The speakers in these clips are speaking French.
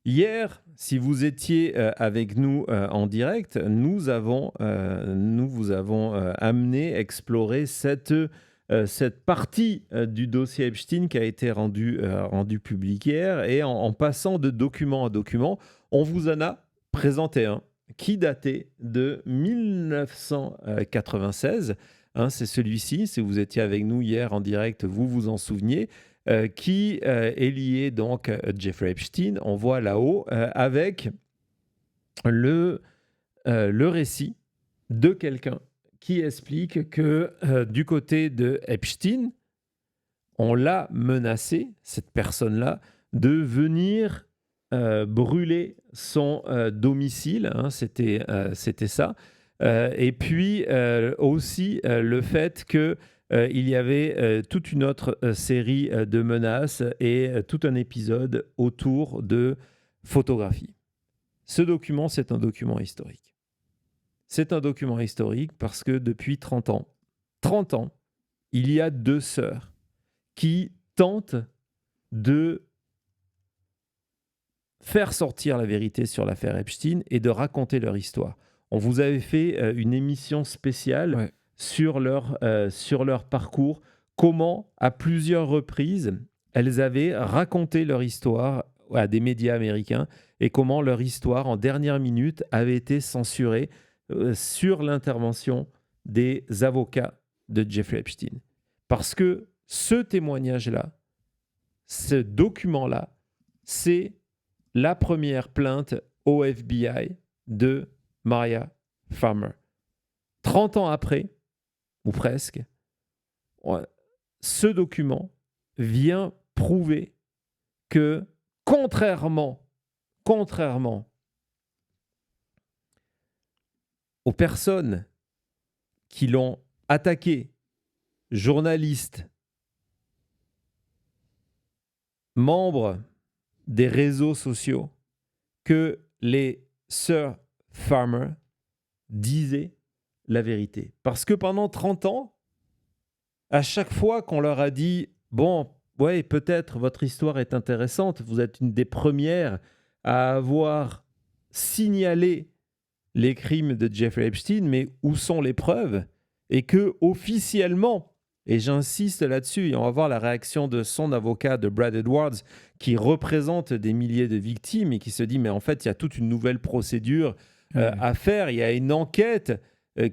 Hier, si vous étiez avec nous en direct, nous vous avons amené explorer cette partie du dossier Epstein qui a été rendue publique hier. Et en passant de document à document, on vous en a présenté un qui datait de 1996. Hein, c'est celui-ci. Si vous étiez avec nous hier en direct, vous vous en souveniez qui est lié donc à Jeffrey Epstein. On voit là-haut avec le, le récit de quelqu'un qui explique que du côté de Epstein, on l'a menacé, cette personne-là, de venir brûler son domicile. Hein, c'était ça. Et puis aussi le fait que il y avait toute une autre série de menaces et tout un épisode autour de photographie. Ce document, c'est un document historique. C'est un document historique parce que depuis 30 ans, il y a deux sœurs qui tentent de faire sortir la vérité sur l'affaire Epstein et de raconter leur histoire. On vous avait fait une émission spéciale Ouais. sur leur parcours, comment, à plusieurs reprises, elles avaient raconté leur histoire à des médias américains et comment leur histoire, en dernière minute, avait été censurée sur l'intervention des avocats de Jeffrey Epstein. Parce que ce témoignage-là, ce document-là, c'est la première plainte au FBI de Maria Farmer. 30 ans après, ou presque, ce document vient prouver que, contrairement aux personnes qui l'ont attaqué, journalistes, membres des réseaux sociaux, que les sœurs Farmer disaient la vérité. Parce que pendant 30 ans, à chaque fois qu'on leur a dit « Bon, ouais, peut-être votre histoire est intéressante, vous êtes une des premières à avoir signalé les crimes de Jeffrey Epstein, mais où sont les preuves ?» Et que officiellement, et j'insiste là-dessus, et on va voir la réaction de son avocat, de Brad Edwards, qui représente des milliers de victimes et qui se dit « Mais en fait, il y a toute une nouvelle procédure à faire, il y a une enquête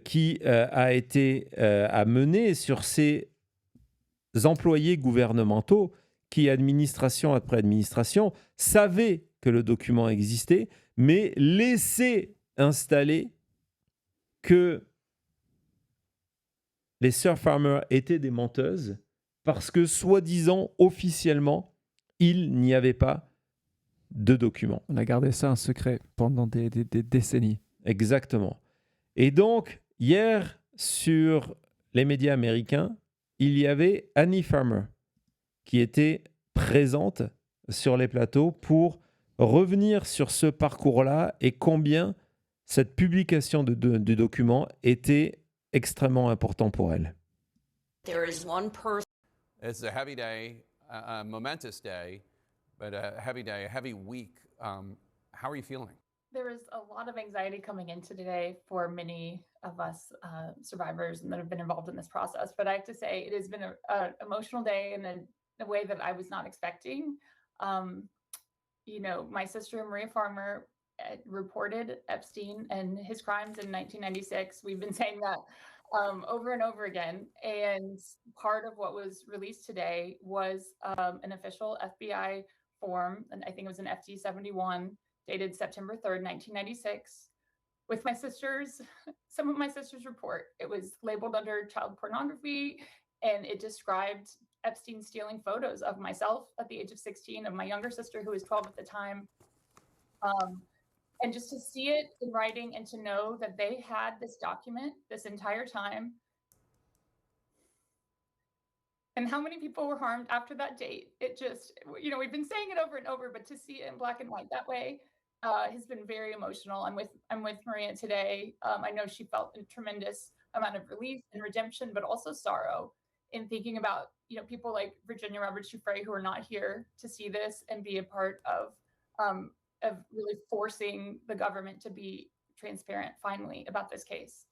qui a été à mener sur ces employés gouvernementaux qui, administration après administration, savaient que le document existait, mais laissaient installer que les sœurs Farmer étaient des menteuses parce que, soi-disant, officiellement, il n'y avait pas de document. On a gardé ça un secret pendant des décennies. Exactement. Et donc, hier, sur les médias américains, il y avait Annie Farmer qui était présente sur les plateaux pour revenir sur ce parcours-là et combien cette publication du document était extrêmement important pour elle. There is one person. It's a heavy day, a momentous day, but a heavy day, a heavy week. How are you feeling? There was a lot of anxiety coming into today for many of us survivors and that have been involved in this process. But I have to say, it has been an emotional day in a way that I was not expecting. My sister Maria Farmer reported Epstein and his crimes in 1996. We've been saying that over and over again. And part of what was released today was an official FBI form, and I think it was an FD 71, dated September 3rd, 1996, with some of my sister's report. It was labeled under child pornography, and it described Epstein stealing photos of myself at the age of 16, of my younger sister, who was 12 at the time. And just to see it in writing and to know that they had this document this entire time, and how many people were harmed after that date, it just, we've been saying it over and over, but to see it in black and white that way has been very emotional. I'm with Maria today. I know she felt a tremendous amount of relief and redemption, but also sorrow in thinking about people like Virginia Roberts Giuffre who are not here to see this and be a part of of really forcing the government to be transparent finally about this case.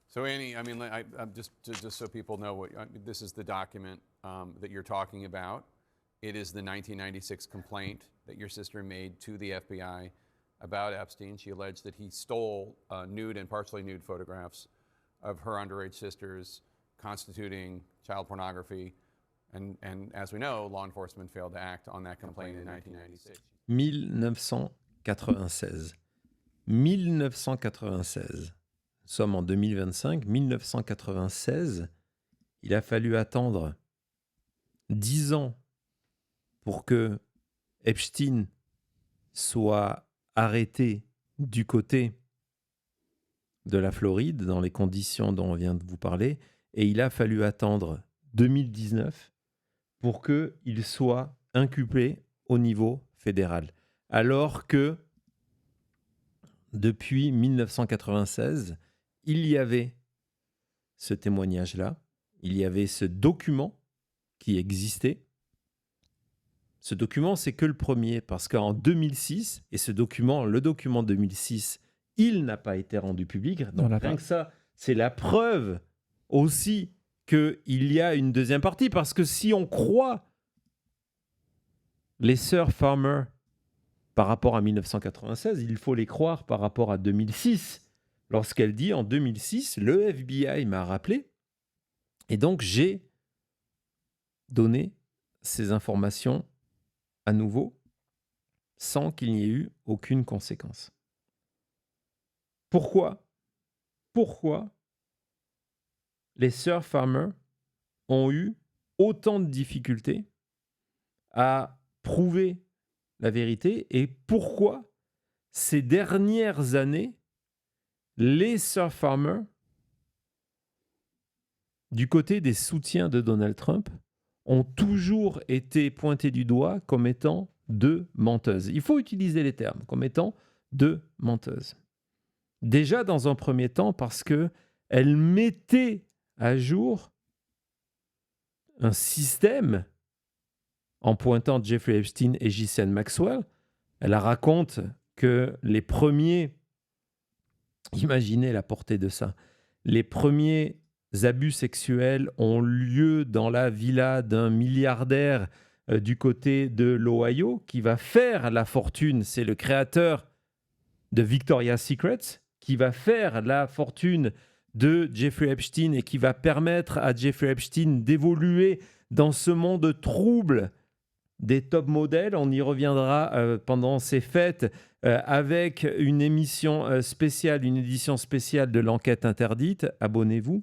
So Annie, I mean, I'm just so people know this is the document that you're talking about. It is the 1996 complaint that your sister made to the FBI about Epstein. She alleged that he stole nude and partially nude photographs of her underage sisters, constituting child pornography. And as we know, law enforcement failed to act on that complaint in 1996. 1996. 1996. Nous sommes en 2025. 1996. Il a fallu attendre 10 ans pour que Epstein soit arrêté du côté de la Floride, dans les conditions dont on vient de vous parler, et il a fallu attendre 2019 pour qu'il soit inculpé au niveau fédéral. Alors que depuis 1996, il y avait ce témoignage-là, il y avait ce document qui existait. Ce document, c'est que le premier, parce qu'en 2006, et ce document, le document 2006, il n'a pas été rendu public. Donc rien que ça, c'est la preuve aussi qu'il y a une deuxième partie. Parce que si on croit les sœurs Farmer par rapport à 1996, il faut les croire par rapport à 2006. Lorsqu'elle dit en 2006, le FBI m'a rappelé. Et donc, j'ai donné ces informations à nouveau sans qu'il n'y ait eu aucune conséquence. Pourquoi les sœurs Farmer ont eu autant de difficultés à prouver la vérité et pourquoi ces dernières années, les sœurs Farmer, du côté des soutiens de Donald Trump, ont toujours été pointées du doigt comme étant deux menteuses. Il faut utiliser les termes comme étant deux menteuses. Déjà dans un premier temps parce qu'elles mettaient à jour un système en pointant Jeffrey Epstein et Ghislaine Maxwell. Elle raconte que les premiers, imaginez la portée de ça, les premiers abus sexuels ont lieu dans la villa d'un milliardaire du côté de l'Ohio qui va faire la fortune. C'est le créateur de Victoria's Secret qui va faire la fortune de Jeffrey Epstein et qui va permettre à Jeffrey Epstein d'évoluer dans ce monde trouble des top modèles. On y reviendra pendant ces fêtes avec une émission spéciale, une édition spéciale de l'enquête interdite. Abonnez-vous.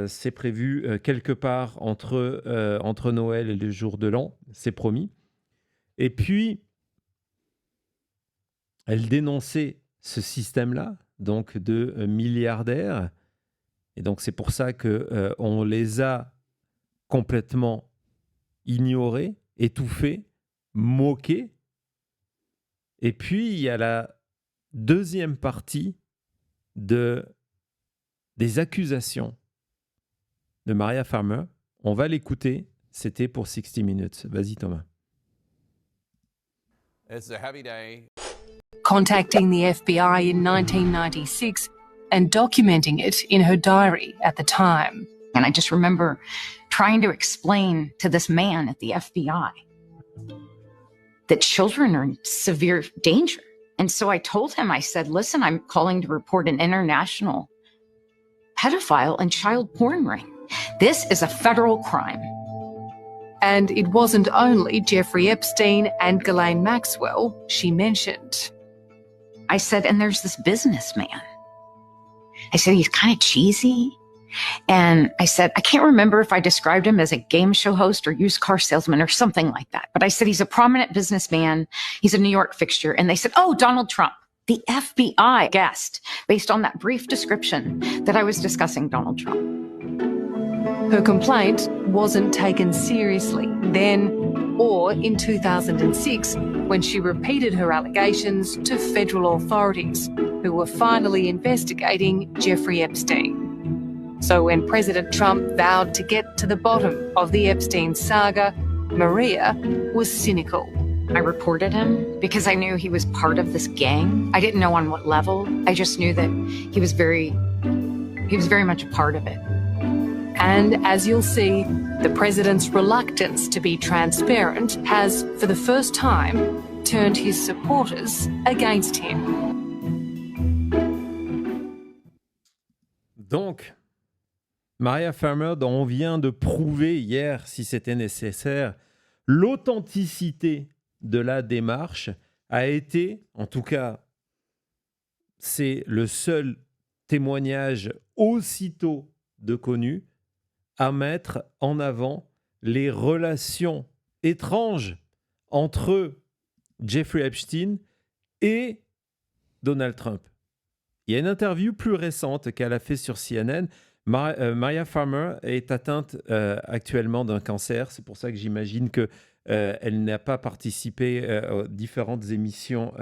C'est prévu quelque part entre Noël et le jour de l'an, c'est promis. Et puis, elle dénonçait ce système-là, donc de milliardaires. Et donc, c'est pour ça qu'on les a complètement ignorés, étouffés, moqués. Et puis, il y a la deuxième partie des accusations de Maria Farmer. On va l'écouter. C'était pour 60 Minutes. Vas-y, Thomas. It's a heavy day. Contacting the FBI in 1996 and documenting it in her diary at the time. And I just remember trying to explain to this man at the FBI that children are in severe danger. And so I told him, I said, listen, I'm calling to report an international pedophile and child porn ring. This is a federal crime. And it wasn't only Jeffrey Epstein and Ghislaine Maxwell she mentioned. I said, and there's this businessman. I said, he's kind of cheesy. And I said, I can't remember if I described him as a game show host or used car salesman or something like that. But I said, he's a prominent businessman. He's a New York fixture. And they said, oh, Donald Trump. The FBI guessed based on that brief description that I was discussing Donald Trump. Her complaint wasn't taken seriously then or in 2006 when she repeated her allegations to federal authorities who were finally investigating Jeffrey Epstein. So when President Trump vowed to get to the bottom of the Epstein saga, Maria was cynical. I reported him because I knew he was part of this gang. I didn't know on what level. I just knew that he was very much a part of it. And as you'll see, the president's reluctance to be transparent has, for the first time, turned his supporters against him. Donc, Maria Farmer, dont on vient de prouver hier, si c'était nécessaire, l'authenticité de la démarche, a été, en tout cas, c'est le seul témoignage aussitôt de connu à mettre en avant les relations étranges entre Jeffrey Epstein et Donald Trump. Il y a une interview plus récente qu'elle a fait sur CNN. Maria Farmer est atteinte actuellement d'un cancer. C'est pour ça que j'imagine qu'elle n'a pas participé aux différentes émissions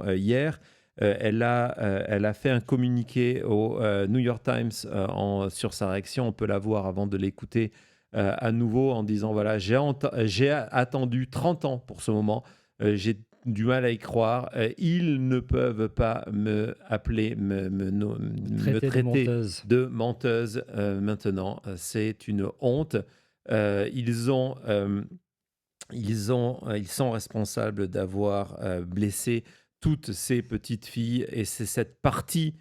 hier. Elle a fait un communiqué au New York Times sur sa réaction. On peut la voir avant de l'écouter à nouveau en disant voilà, j'ai attendu 30 ans pour ce moment. J'ai du mal à y croire. Ils ne peuvent pas me traiter de menteuse maintenant. C'est une honte. Ils sont responsables d'avoir blessé toutes ces petites filles et c'est cette partie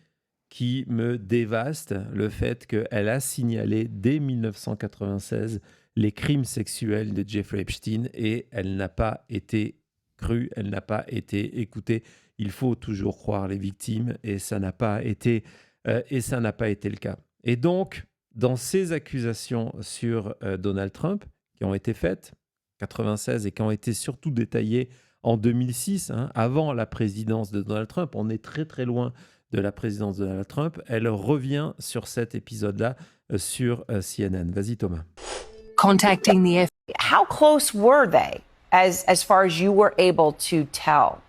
qui me dévaste, le fait qu'elle a signalé dès 1996 les crimes sexuels de Jeffrey Epstein et elle n'a pas été crue, elle n'a pas été écoutée. Il faut toujours croire les victimes et ça n'a pas été le cas. Et donc, dans ces accusations sur Donald Trump qui ont été faites en 1996 et qui ont été surtout détaillées en 2006, avant la présidence de Donald Trump, on est très très loin de la présidence de Donald Trump, elle revient sur cet épisode-là sur CNN. Vas-y Thomas. Contacting the How close were they as far as you were able to tell?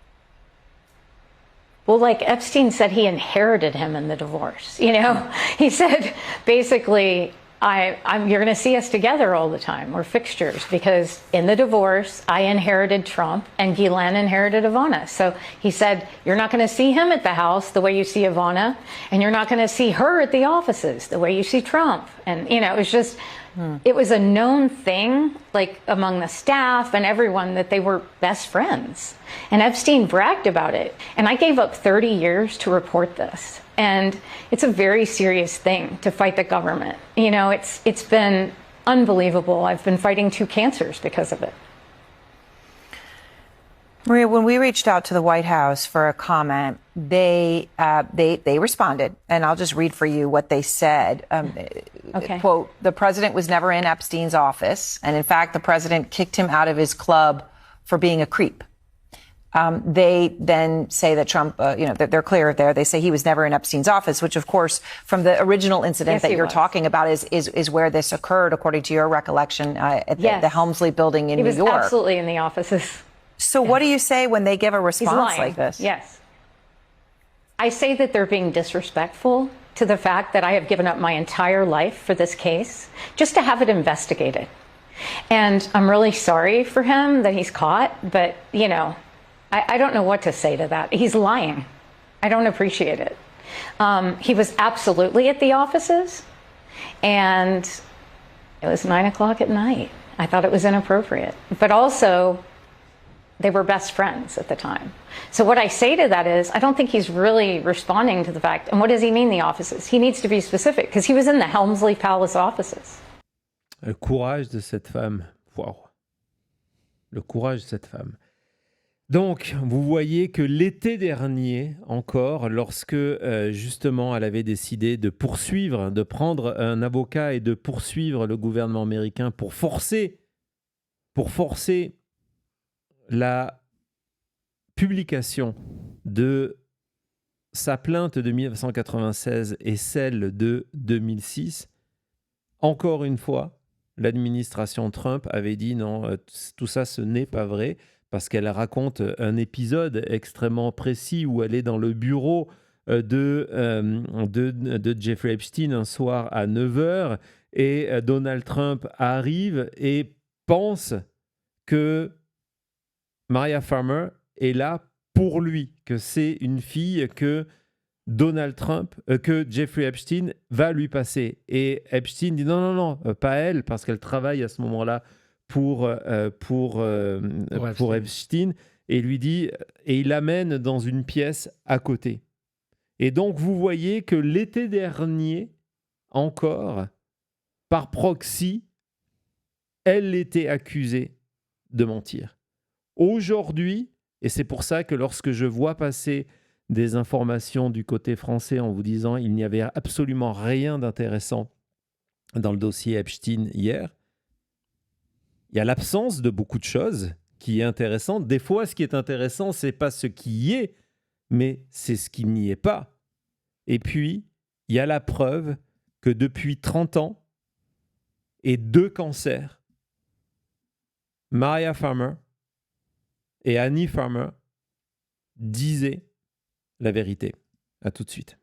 Well, like Epstein said, he inherited him in the divorce. You know, he said, basically, you're going to see us together all the time. We're fixtures because in the divorce, I inherited Trump and Ghislaine inherited Ivana. So he said, you're not going to see him at the house the way you see Ivana, and you're not going to see her at the offices the way you see Trump. And, you know, it was just, it was a known thing, like among the staff and everyone, that they were best friends. And Epstein bragged about it. And I gave up 30 years to report this. And it's a very serious thing to fight the government. You know, it's been unbelievable. I've been fighting 2 cancers because of it. Maria, when we reached out to the White House for a comment, they responded, and I'll just read for you what they said. Okay. Quote, the president was never in Epstein's office, and in fact, the president kicked him out of his club for being a creep. They then say that Trump, they're clear there. They say he was never in Epstein's office, which, of course, from the original incident Yes, that he you're was. talking about is where this occurred, according to your recollection, at Yes. the Helmsley building in He New was York. absolutely in the offices. So what do you say when they give a He's response lying. like this? Yes. I say that they're being disrespectful to the fact that I have given up my entire life for this case just to have it investigated. And I'm really sorry for him that he's caught, but, you know, I don't know what to say to that. He's lying. I don't appreciate it. He was absolutely at the offices, and it was 9 o'clock at night. I thought it was inappropriate. But also, they were best friends at the time. So what I say to that is, I don't think he's really responding to the fact, and what does he mean the offices? He needs to be specific, because he was in the Helmsley Palace offices. Le courage de cette femme. Waouh. Le courage de cette femme. Donc, vous voyez que l'été dernier, encore, lorsque justement elle avait décidé de prendre un avocat et de poursuivre le gouvernement américain pour forcer la publication de sa plainte de 1996 et celle de 2006, encore une fois, l'administration Trump avait dit non, tout ça, ce n'est pas vrai, parce qu'elle raconte un épisode extrêmement précis où elle est dans le bureau de Jeffrey Epstein un soir à 9h et Donald Trump arrive et pense que Maria Farmer est là pour lui, que c'est une fille que Donald Trump, que Jeffrey Epstein va lui passer. Et Epstein dit non, pas elle, parce qu'elle travaille à ce moment-là pour Epstein, et lui dit, et il l'amène dans une pièce à côté. Et donc, vous voyez que l'été dernier, encore, par proxy, elle était accusée de mentir. Aujourd'hui, et c'est pour ça que lorsque je vois passer des informations du côté français en vous disant il n'y avait absolument rien d'intéressant dans le dossier Epstein hier, il y a l'absence de beaucoup de choses qui est intéressante. Des fois, ce qui est intéressant, c'est pas ce qui y est, mais c'est ce qui n'y est pas. Et puis, il y a la preuve que depuis 30 ans et 2 cancers, Maria Farmer et Annie Farmer disaient la vérité. À tout de suite.